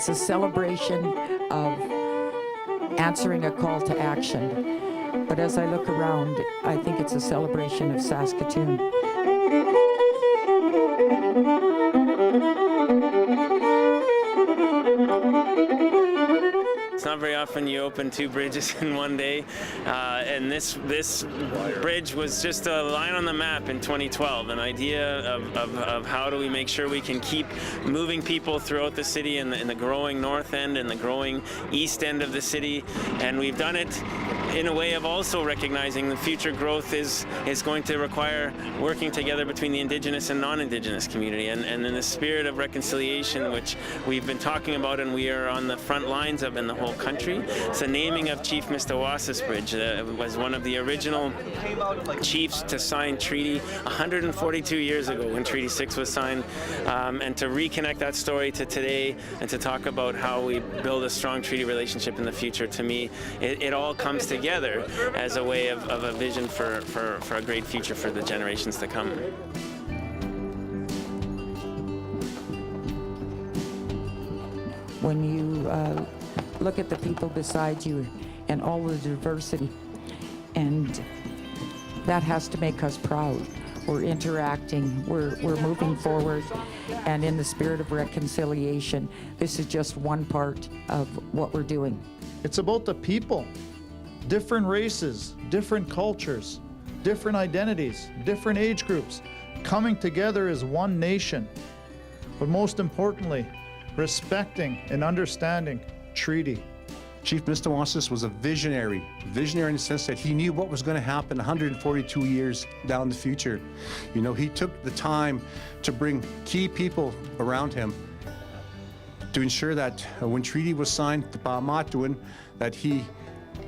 It's a celebration of answering a call to action. But as I look around, I think it's a celebration of Saskatoon. It's not very often you open two bridges in one day, and this bridge was just a line on the map in 2012, an idea of how do we make sure we can keep moving people throughout the city in the growing north end and the growing east end of the city, and we've done it in a way of also recognizing the future growth is going to require working together between the Indigenous and non-Indigenous community, and in the spirit of reconciliation, which we've been talking about and we are on the front lines of in the whole country. It's the naming of Chief Mistawasis Bridge. Was one of the original chiefs to sign treaty 142 years ago when Treaty 6 was signed, and to reconnect that story to today and to talk about how we build a strong treaty relationship in the future. To me, it all comes together as a way of a vision for a great future for the generations to come. When you look at the people beside you and all the diversity, and that has to make us proud. We're interacting, we're moving forward, and in the spirit of reconciliation, this is just one part of what we're doing. It's about the people, different races, different cultures, different identities, different age groups, coming together as one nation. But most importantly, respecting and understanding treaty. Chief Mistawasis was a visionary in the sense that he knew what was going to happen 142 years down the future. You know, he took the time to bring key people around him to ensure that when treaty was signed, the Ba'amatuan, that he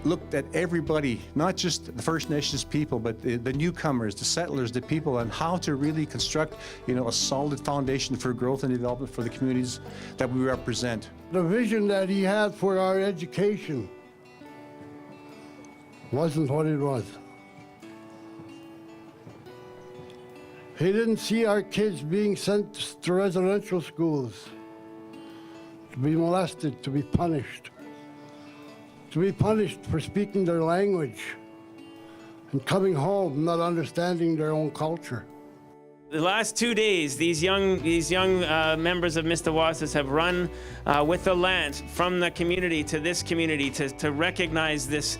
looked at everybody, not just the First Nations people, but the newcomers, the settlers, the people, and how to really construct, you know, a solid foundation for growth and development for the communities that we represent. The vision that he had for our education wasn't what it was. He didn't see our kids being sent to residential schools, to be molested, to be punished. To be punished for speaking their language and coming home not understanding their own culture. The last 2 days, these young members of Mistawasis have run with the lance from the community to this community to recognize this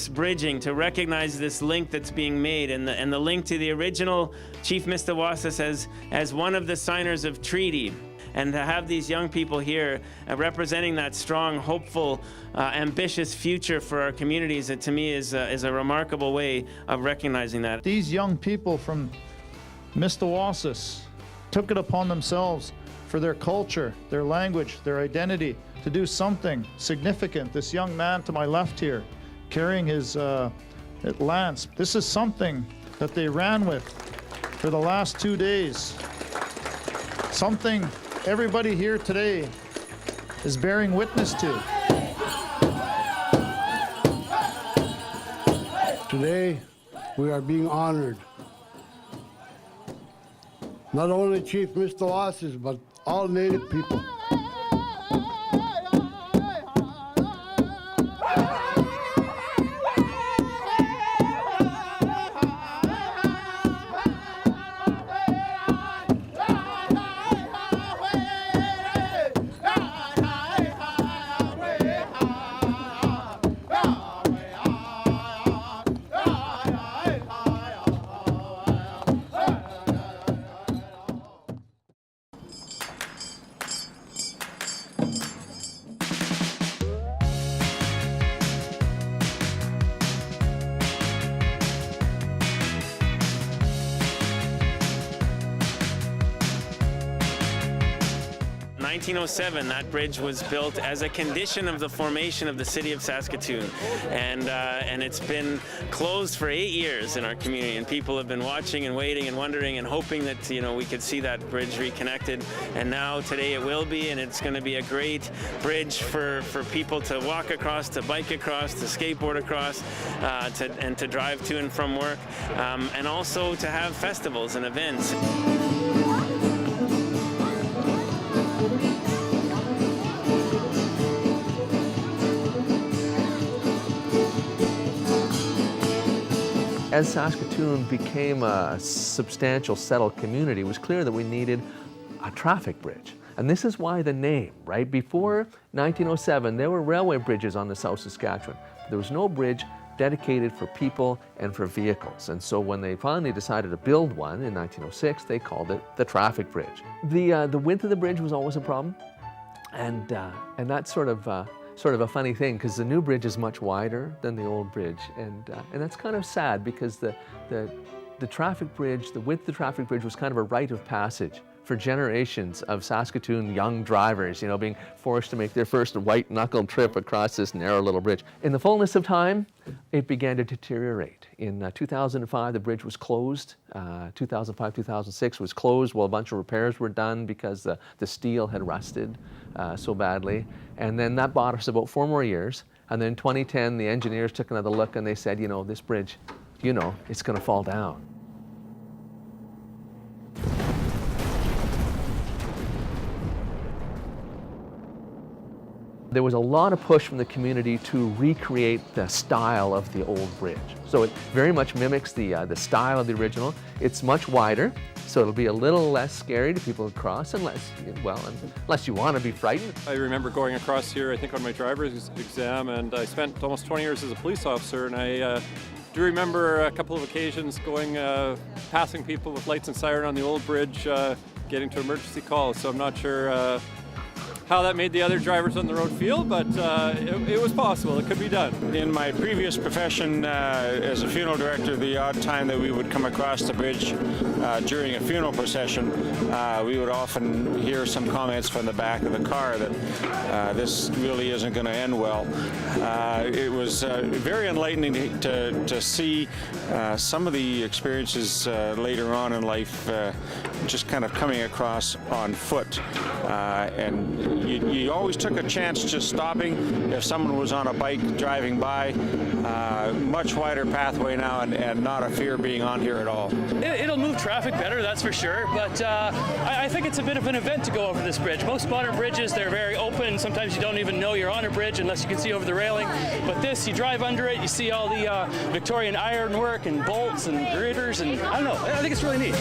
bridging, to recognize this link that's being made, and the link to the original Chief Mistawasis as one of the signers of treaty. And to have these young people here representing that strong, hopeful, ambitious future for our communities, it to me is a remarkable way of recognizing that. These young people from Mistawasis took it upon themselves for their culture, their language, their identity, to do something significant. This young man to my left here, carrying his lance, this is something that they ran with for the last 2 days. Something everybody here today is bearing witness to. Today, we are being honored. Not only Chief Mistawasis, but all Native people. In 1907, that bridge was built as a condition of the formation of the city of Saskatoon, and it's been closed for 8 years in our community, and people have been watching and waiting and wondering and hoping that, you know, we could see that bridge reconnected, and now today it will be, and it's going to be a great bridge for people to walk across, to bike across, to skateboard across, and to drive to and from work, and also to have festivals and events. As Saskatoon became a substantial settled community, it was clear that we needed a traffic bridge. And this is why the name, right? Before 1907, there were railway bridges on the South Saskatchewan. There was no bridge dedicated for people and for vehicles. And so when they finally decided to build one in 1906, they called it the traffic bridge. The width of the bridge was always a problem. And that's sort of a funny thing, because the new bridge is much wider than the old bridge. And that's kind of sad, because the traffic bridge, the width of the traffic bridge was kind of a rite of passage for generations of Saskatoon young drivers, you know, being forced to make their first white-knuckled trip across this narrow little bridge. In the fullness of time, it began to deteriorate. In 2005, the bridge was closed. 2005, 2006 was closed while a bunch of repairs were done because the steel had rusted so badly. And then that bought us about 4 more years. And then in 2010, the engineers took another look and they said, you know, this bridge, you know, it's going to fall down. There was a lot of push from the community to recreate the style of the old bridge. So it very much mimics the style of the original. It's much wider, so it'll be a little less scary to people to cross, unless you want to be frightened. I remember going across here, I think on my driver's exam, and I spent almost 20 years as a police officer, and I do remember a couple of occasions going, passing people with lights and siren on the old bridge, getting to emergency calls, so I'm not sure how that made the other drivers on the road feel, but it was possible. It could be done. In my previous profession as a funeral director, the odd time that we would come across the bridge during a funeral procession, we would often hear some comments from the back of the car that this really isn't going to end well. It was very enlightening to see some of the experiences later on in life just kind of coming across on foot. And you always took a chance just stopping if someone was on a bike driving by. Much wider pathway now, and not a fear being on here at all. It'll move traffic better, that's for sure, but I think it's a bit of an event to go over this bridge. Most modern bridges, they're very open. Sometimes you don't even know you're on a bridge unless you can see over the railing. But this, you drive under it, you see all the Victorian ironwork and bolts and girders, and I don't know, I think it's really neat.